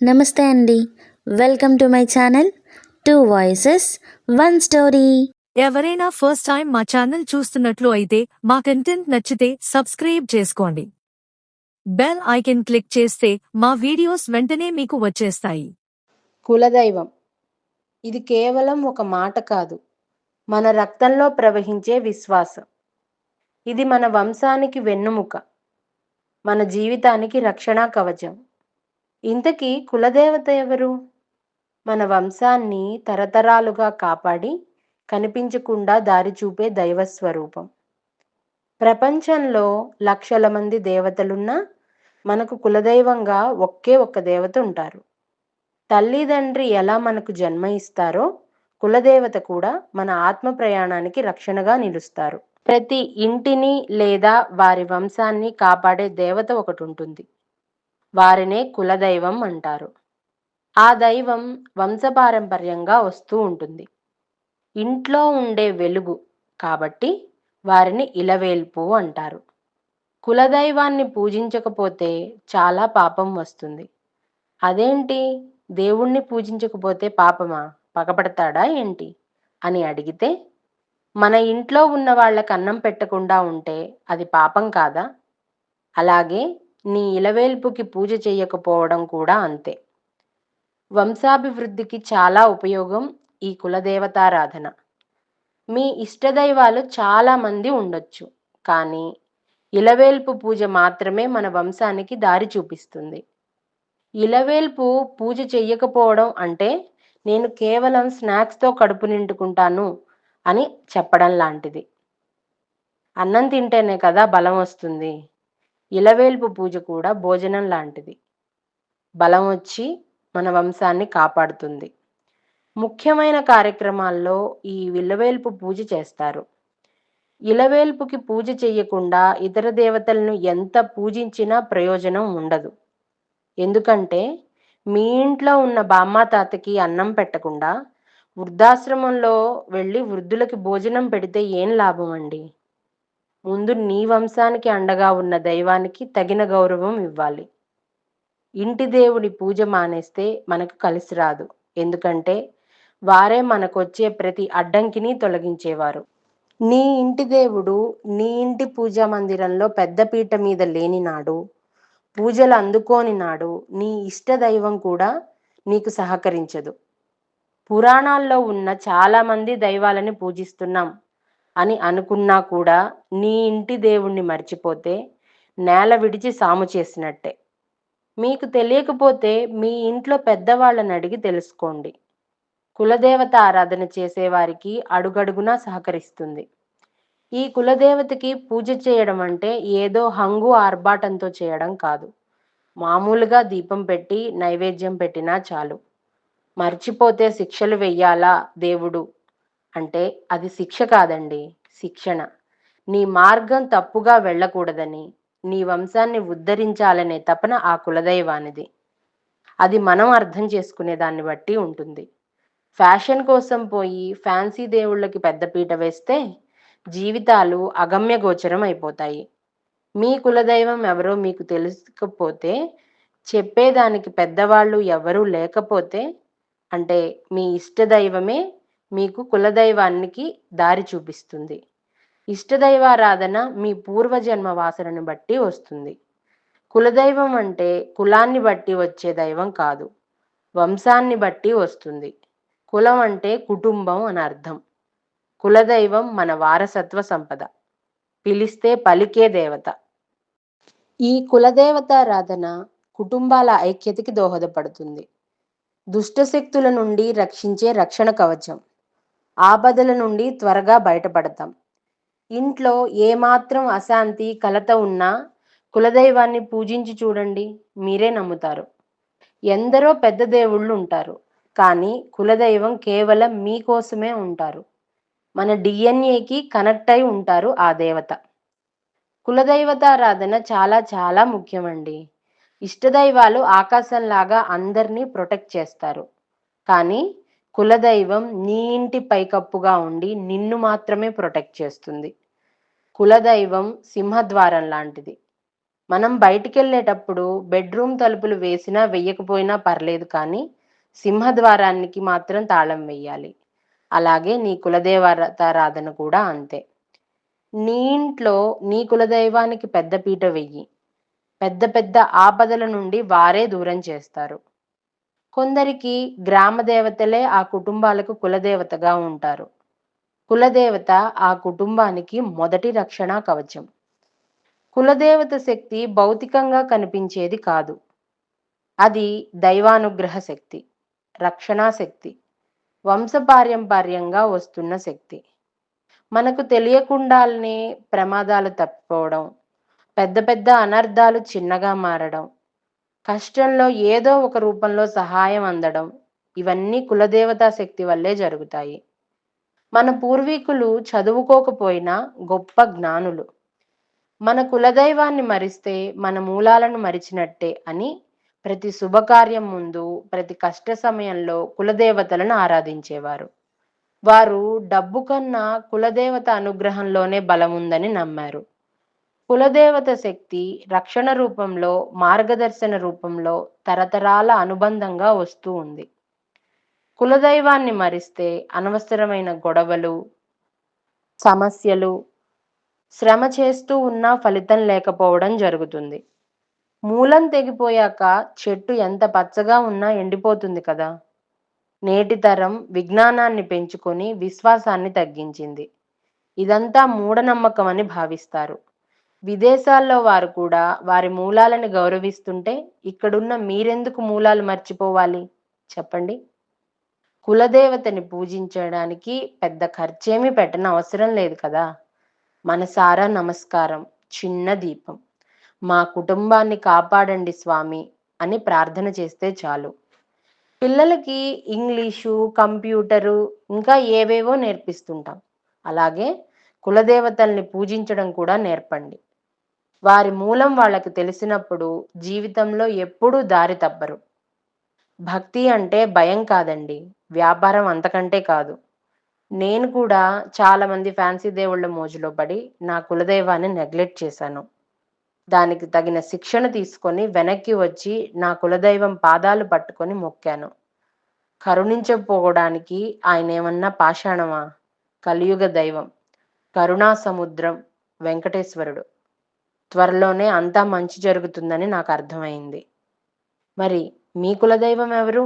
నమస్తే అండి. Welcome to my channel 2 voices 1 story. ఎవరైనా ఫస్ట్ టైం మా ఛానల్ చూస్తున్నట్లు అయితే మా కంటెంట్ నచ్చితే సబ్స్క్రైబ్ చేసుకోండి. బెల్ ఐకాన్ క్లిక్ చేస్తే మా వీడియోస్ వెంటనే మీకు వచ్చేస్తాయి. కులదైవం ఇది కేవలం ఒక మాట కాదు, మన రక్తంలో ప్రవహించే విశ్వాసం. ఇది మన వంశానికి వెన్నుముక, మన జీవితానికి రక్షణ కవచం. ఇంతకీ కులదేవత ఎవరు? మన వంశాన్ని తరతరాలుగా కాపాడి కనిపించకుండా దారి చూపే దైవస్వరూపం. ప్రపంచంలో లక్షల మంది దేవతలున్నా మనకు కులదైవంగా ఒకే ఒక్క దేవత ఉంటారు. తల్లిదండ్రి ఎలా మనకు జన్మ ఇస్తారో కులదేవత కూడా మన ఆత్మ ప్రయాణానికి రక్షణగా నిలుస్తారు. ప్రతి ఇంటిని లేదా వారి వంశాన్ని కాపాడే దేవత ఒకటి ఉంటుంది. వారినే కులదైవం అంటారు. ఆ దైవం వంశపారంపర్యంగా వస్తూ ఉంటుంది. ఇంట్లో ఉండే వెలుగు కాబట్టి వారిని ఇలవేల్పు అంటారు. కులదైవాన్ని పూజించకపోతే చాలా పాపం వస్తుంది. అదేంటి, దేవుణ్ణి పూజించకపోతే పాపమా, పగపడతాడా ఏంటి అని అడిగితే, మన ఇంట్లో ఉన్న వాళ్ళకి అన్నం పెట్టకుండా ఉంటే అది పాపం కాదా? అలాగే నీ ఇలవేల్పుకి పూజ చేయకపోవడం కూడా అంతే. వంశాభివృద్ధికి చాలా ఉపయోగం ఈ కులదేవతారాధన. మీ ఇష్టదైవాలు చాలా మంది ఉండొచ్చు, కానీ ఇలవేల్పు పూజ మాత్రమే మన వంశానికి దారి చూపిస్తుంది. ఇలవేల్పు పూజ చెయ్యకపోవడం అంటే నేను కేవలం స్నాక్స్తో కడుపు నిండుకుంటాను అని చెప్పడం లాంటిది. అన్నం తింటేనే కదా బలం వస్తుంది. ఇలవేల్పు పూజ కూడా భోజనం లాంటిది. బలం వచ్చి మన వంశాన్ని కాపాడుతుంది. ముఖ్యమైన కార్యక్రమాల్లో ఈ ఇలవేల్పు పూజ చేస్తారు. ఇలవేల్పుకి పూజ చెయ్యకుండా ఇతర దేవతలను ఎంత పూజించినా ప్రయోజనం ఉండదు. ఎందుకంటే మీ ఇంట్లో ఉన్న బామ్మ తాతకి అన్నం పెట్టకుండా వృద్ధాశ్రమంలో వెళ్ళి వృద్ధులకి భోజనం పెడితే ఏం లాభం అండి? ముందు నీ వంశానికి అండగా ఉన్న దైవానికి తగిన గౌరవం ఇవ్వాలి. ఇంటి దేవుడి పూజ మానేస్తే మనకు కలిసి రాదు. ఎందుకంటే వారే మనకొచ్చే ప్రతి అడ్డంకిని తొలగించేవారు. నీ ఇంటి దేవుడు నీ ఇంటి పూజా మందిరంలో పెద్ద పీట మీద లేని నాడు, పూజలు అందుకోని నాడు నీ ఇష్ట దైవం కూడా నీకు సహకరించదు. పురాణాల్లో ఉన్న చాలా మంది దైవాలని పూజిస్తున్నాం అని అనుకున్నా కూడా నీ ఇంటి దేవుణ్ణి మర్చిపోతే నేల విడిచి సాము చేసినట్టే. మీకు తెలియకపోతే మీ ఇంట్లో పెద్దవాళ్ళని అడిగి తెలుసుకోండి. కులదేవత ఆరాధన చేసేవారికి అడుగడుగునా సహకరిస్తుంది. ఈ కులదేవతకి పూజ చేయడం అంటే ఏదో హంగు ఆర్భాటంతో చేయడం కాదు. మామూలుగా దీపం పెట్టి నైవేద్యం పెట్టినా చాలు. మర్చిపోతే శిక్షలు వెయ్యాలా దేవుడు అంటే అది శిక్ష కాదండి, శిక్షణ. నీ మార్గం తప్పుగా వెళ్ళకూడదని, నీ వంశాన్ని ఉద్ధరించాలనే తపన ఆ కులదైవానిది. అది మనం అర్థం చేసుకునే దాన్ని బట్టి ఉంటుంది. ఫ్యాషన్ కోసం పోయి ఫ్యాన్సీ దేవుళ్ళకి పెద్దపీట వేస్తే జీవితాలు అగమ్య గోచరం అయిపోతాయి. మీ కులదైవం ఎవరో మీకు తెలుసుకోకపోతే, చెప్పేదానికి పెద్దవాళ్ళు ఎవరూ లేకపోతే, అంటే మీ ఇష్టదైవమే మీకు కులదైవానికి దారి చూపిస్తుంది. ఇష్టదైవారాధన మీ పూర్వజన్మ వాసనను బట్టి వస్తుంది. కులదైవం అంటే కులాన్ని బట్టి వచ్చే దైవం కాదు, వంశాన్ని బట్టి వస్తుంది. కులం అంటే కుటుంబం అని అర్థం. కులదైవం మన వారసత్వ సంపద, పిలిస్తే పలికే దేవత. ఈ కులదేవతారాధన కుటుంబాల ఐక్యతకి దోహదపడుతుంది. దుష్టశక్తుల నుండి రక్షించే రక్షణ కవచం. ఆపదల నుండి త్వరగా బయటపడతాం. ఇంట్లో ఏమాత్రం అశాంతి కలత ఉన్నా కులదైవాన్ని పూజించి చూడండి, మీరే నమ్ముతారు. ఎందరో పెద్ద దేవుళ్ళు ఉంటారు, కానీ కులదైవం కేవలం మీకోసమే ఉంటారు. మన డిఎన్ఏకి కనెక్ట్ అయి ఉంటారు ఆ దేవత. కులదైవతారాధన చాలా చాలా ముఖ్యమండి. ఇష్టదైవాలు ఆకాశంలాగా అందరినీ ప్రొటెక్ట్ చేస్తారు, కానీ కులదైవం నీ ఇంటి పైకప్పుగా ఉండి నిన్ను మాత్రమే ప్రొటెక్ట్ చేస్తుంది. కులదైవం సింహద్వారం లాంటిది. మనం బయటికెళ్ళేటప్పుడు బెడ్రూమ్ తలుపులు వేసినా వెయ్యకపోయినా పర్లేదు కానీ సింహద్వారానికి మాత్రం తాళం వెయ్యాలి. అలాగే నీ కులదేవతారాధన కూడా అంతే. నీ ఇంట్లో నీ కులదైవానికి పెద్ద పీట వెయ్యి. పెద్ద పెద్ద ఆపదల నుండి వారే దూరం చేస్తారు. కొందరికి గ్రామ దేవతలే ఆ కుటుంబాలకు కులదేవతగా ఉంటారు. కులదేవత ఆ కుటుంబానికి మొదటి రక్షణా కవచం. కులదేవత శక్తి భౌతికంగా కనిపించేది కాదు. అది దైవానుగ్రహ శక్తి, రక్షణా శక్తి, వంశపారంపర్యంగా వస్తున్న శక్తి. మనకు తెలియకుండానే ప్రమాదాలు తప్పిపోవడం, పెద్ద పెద్ద అనర్థాలు చిన్నగా మారడం, కష్టంలో ఏదో ఒక రూపంలో సహాయం అందడం, ఇవన్నీ కులదేవతా శక్తి వల్లే జరుగుతాయి. మన పూర్వీకులు చదువుకోకపోయినా గొప్ప జ్ఞానులు. మన కులదైవాన్ని మరిస్తే మన మూలాలను మరిచినట్టే అని ప్రతి శుభకార్యం ముందు, ప్రతి కష్ట సమయంలో కులదేవతలను ఆరాధించేవారు. వారు డబ్బు కన్నా కులదేవత అనుగ్రహంలోనే బలముందని నమ్మారు. కులదేవత శక్తి రక్షణ రూపంలో, మార్గదర్శన రూపంలో తరతరాల అనుబంధంగా వస్తూ ఉంది. కులదైవాన్ని మరిస్తే అనవసరమైన గొడవలు, సమస్యలు, శ్రమ చేస్తూ ఉన్నా ఫలితం లేకపోవడం జరుగుతుంది. మూలం తెగిపోయాక చెట్టు ఎంత పచ్చగా ఉన్నా ఎండిపోతుంది కదా! నేటి తరం విజ్ఞానాన్ని పెంచుకొని విశ్వాసాన్ని తగ్గించింది. ఇదంతా మూఢనమ్మకం అని భావిస్తారు. విదేశాల్లో వారు కూడా వారి మూలాలను గౌరవిస్తుంటే ఇక్కడున్న మీరెందుకు మూలాలు మర్చిపోవాలి చెప్పండి? కులదేవతని పూజించడానికి పెద్ద ఖర్చేమీ పెట్టనవసరం లేదు కదా! మనసారా నమస్కారం, చిన్న దీపం. మా కుటుంబాన్ని కాపాడండి స్వామి అని ప్రార్థన చేస్తే చాలు. పిల్లలకి ఇంగ్లీషు, కంప్యూటరు ఇంకా ఏవేవో నేర్పిస్తుంటాం. అలాగే కులదేవతల్ని పూజించడం కూడా నేర్పండి. వారి మూలం వాళ్ళకి తెలిసినప్పుడు జీవితంలో ఎప్పుడూ దారి తప్పరు. భక్తి అంటే భయం కాదండి, వ్యాపారం అంతకంటే కాదు. నేను కూడా చాలామంది ఫ్యాన్సీ దేవుళ్ళ మోజులో పడి నా కులదైవాన్ని నెగ్లెక్ట్ చేశాను. దానికి తగిన శిక్షణ తీసుకొని వెనక్కి వచ్చి నా కులదైవం పాదాలు పట్టుకొని మొక్కాను. కరుణించకపోవడానికి ఆయనేమన్నా పాషాణమా? కలియుగ దైవం, కరుణా సముద్రం వెంకటేశ్వరుడు. త్వరలోనే అంతా మంచి జరుగుతుందని నాకు అర్థమైంది. మరి మీ కులదైవం ఎవరు?